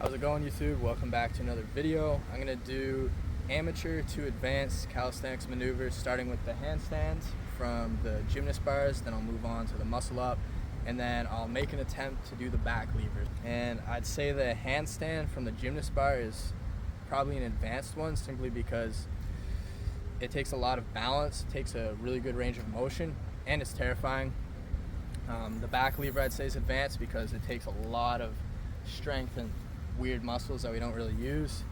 How's it going, YouTube? Welcome back to another video. I'm going to do amateur to advanced calisthenics maneuvers, starting with the handstands from the gymnast bars, then I'll move on to the muscle up, and then I'll make an attempt to do the back levers. And I'd say the handstand from the gymnast bar is probably an advanced one, simply because it takes a lot of balance, takes a really good range of motion, and it's terrifying. The back lever I'd say is advanced because it takes a lot of strength and weird muscles that we don't really use.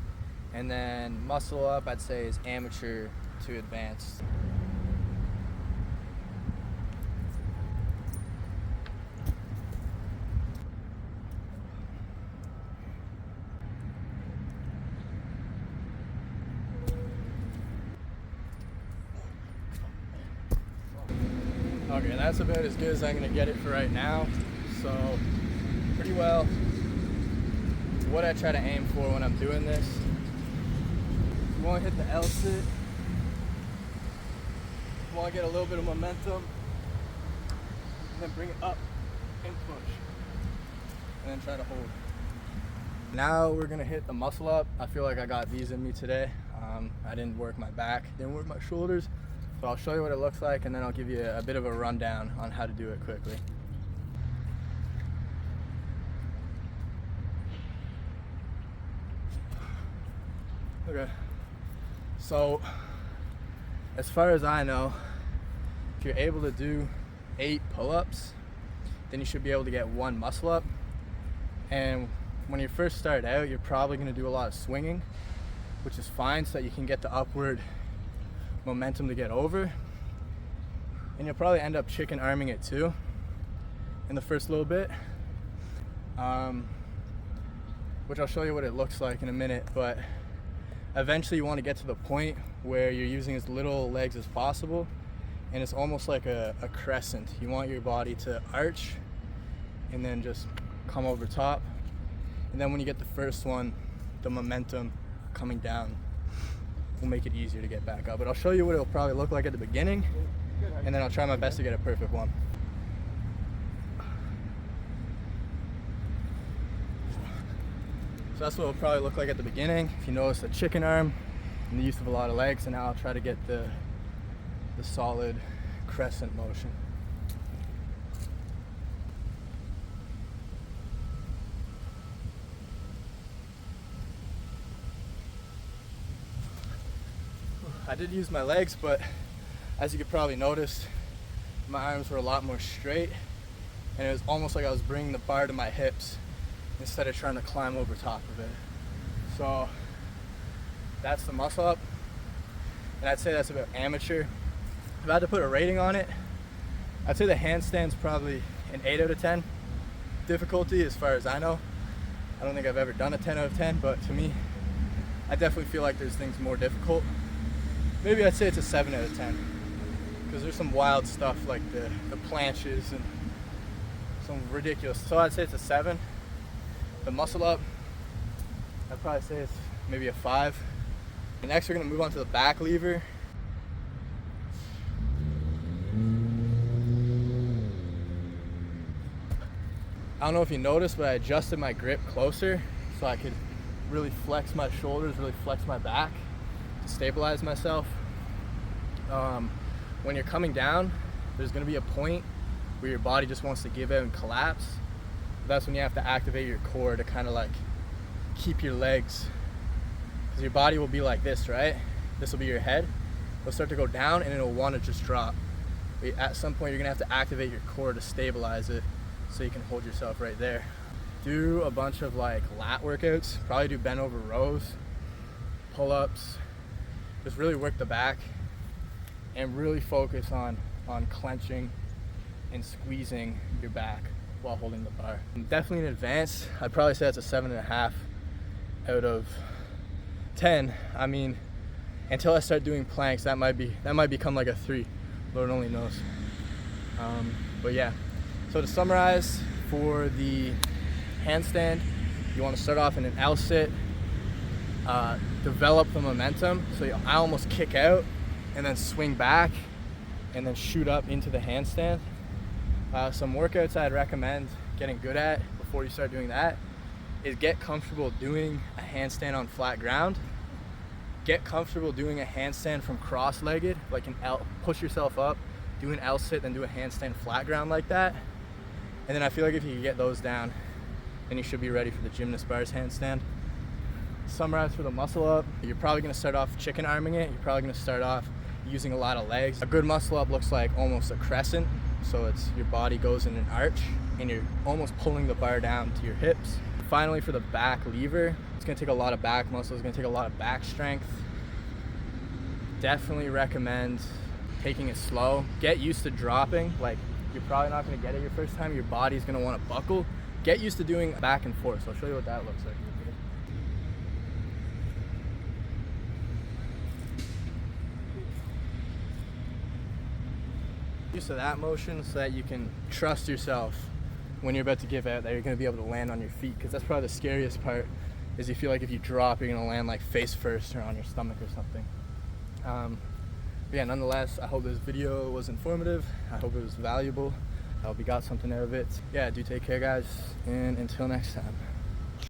And then muscle up I'd say is amateur to advanced. Okay, that's about as good as I'm gonna get it for right now. So pretty well what I try to aim for when I'm doing this. You want to hit the L sit. You want to get a little bit of momentum, and then bring it up and push, and then try to hold. Now we're gonna hit the muscle up. I feel like I got these in me today. I didn't work my back, didn't work my shoulders, so I'll show you what it looks like, and then I'll give you a bit of a rundown on how to do it quickly. Okay, so as far as I know, if you're able to do 8 pull-ups, then you should be able to get 1 muscle up. And when you first start out, you're probably going to do a lot of swinging, which is fine, so that you can get the upward momentum to get over. And you'll probably end up chicken arming it too in the first little bit, which I'll show you what it looks like in a minute. But eventually you want to get to the point where you're using as little legs as possible, and it's almost like a crescent. You want your body to arch and then just come over top, and then when you get the first one, the momentum coming down will make it easier to get back up. But I'll show you what it'll probably look like at the beginning, and then I'll try my best to get a perfect one. So that's what it'll probably look like at the beginning. If you notice the chicken arm and the use of a lot of legs, and now I'll try to get the solid crescent motion. I did use my legs, but as you could probably notice, my arms were a lot more straight, and it was almost like I was bringing the bar to my hips instead of trying to climb over top of it. So that's the muscle up, and I'd say that's about amateur. If I had to put a rating on it, I'd say the handstand's probably an 8 out of 10 difficulty as far as I know. I don't think I've ever done a 10 out of 10, but to me, I definitely feel like there's things more difficult. Maybe I'd say it's a 7 out of 10, because there's some wild stuff like the planches and some ridiculous. So I'd say it's a 7. The muscle up, I'd probably say it's maybe a 5. And next we're gonna move on to the back lever. I don't know if you noticed, but I adjusted my grip closer so I could really flex my shoulders, really flex my back to stabilize myself. When you're coming down, there's gonna be a point where your body just wants to give out and collapse. That's when you have to activate your core to kind of like keep your legs, because your body will be like this, right? This will be your head. It'll start to go down and it'll want to just drop. But at some point you're gonna have to activate your core to stabilize it so you can hold yourself right there. Do a bunch of like lat workouts, probably do bent over rows, pull-ups, just really work the back and really focus on clenching and squeezing your back while holding the bar. Definitely in advance, I'd probably say that's a 7.5 out of 10. I mean, until I start doing planks, that might become like a 3. Lord only knows. But yeah. So to summarize, for the handstand, you want to start off in an L sit, develop the momentum. So I almost kick out and then swing back and then shoot up into the handstand. Some workouts I'd recommend getting good at before you start doing that is get comfortable doing a handstand on flat ground. Get comfortable doing a handstand from cross-legged, like an L, push yourself up, do an L sit, then do a handstand flat ground like that. And then I feel like if you can get those down, then you should be ready for the gymnast bars handstand. Summarize for the muscle up, you're probably gonna start off chicken arming it. You're probably gonna start off using a lot of legs. A good muscle up looks like almost a crescent. So it's your body goes in an arch and you're almost pulling the bar down to your hips. Finally, for the back lever, it's gonna take a lot of back muscle, it's gonna take a lot of back strength. Definitely recommend taking it slow. Get used to dropping. Like, you're probably not gonna get it your first time. Your body's gonna wanna buckle. Get used to doing back and forth. So I'll show you what that looks like. Used to that motion so that you can trust yourself when you're about to give out that you're going to be able to land on your feet, because that's probably the scariest part, is you feel like if you drop you're going to land like face first or on your stomach or something. But yeah, nonetheless, I hope this video was informative. I hope it was valuable. I hope you got something out of it. Yeah, do take care, guys, and until next time.